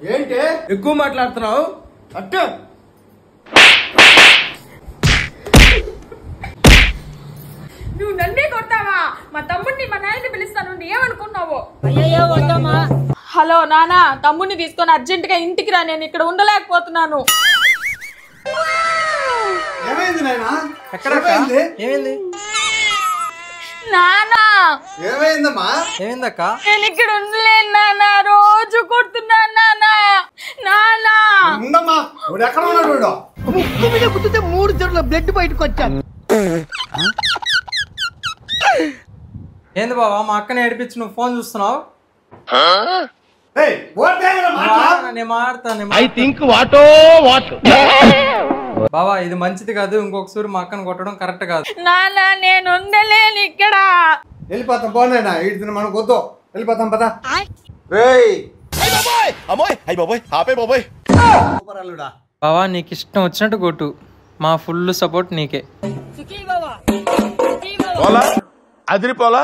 ఏంటి ఎక్కువ మాట్లాడుతున్నావు? అట్టు నువ్వు నన్నే కొడతావా? మా తమ్ముడిని మా నాయన్ని పిలుస్తాను, ఏమనుకున్నావు? హలో నానా, తమ్ముడిని తీసుకొని అర్జెంట్ గా ఇంటికి రా, నేను ఇక్కడ ఉండలేకపోతున్నాను. ఏమైంది నాయనా? ఏమైంది నానా? ఏమైందమ్మా? ఏమైందక్క? నేను ఇక్కడ ఉండలేను నానా, రోజు కొడుతున్నాను నానా. నానా ఉండమ్మా, వాడు ఎక్కడ ఉన్నాడు? ముక్కు మీద గుద్దితే 3 జొర్ల బ్లడ్ బయటకు వచ్చాను. ఏంది బావా మా అక్కని ఏడిపించి నువ్వు ఫోన్ చూస్తున్నావు? బావా ఇది మంచిది కాదు, ఇంకొకసారి మా అక్కని కొట్టడం కరెక్ట్ కాదు. నానా నేను ఉండలేను ఇక్కడ. వెళ్ళిపోతాం పోనేనా, ఇటు మనకు వద్దు, వెళ్ళిపోతాం పదా. బావా నీకు ఇష్టం వచ్చినట్టు కొట్టు, మా ఫుల్ సపోర్ట్ నీకే. అదిరిపోలా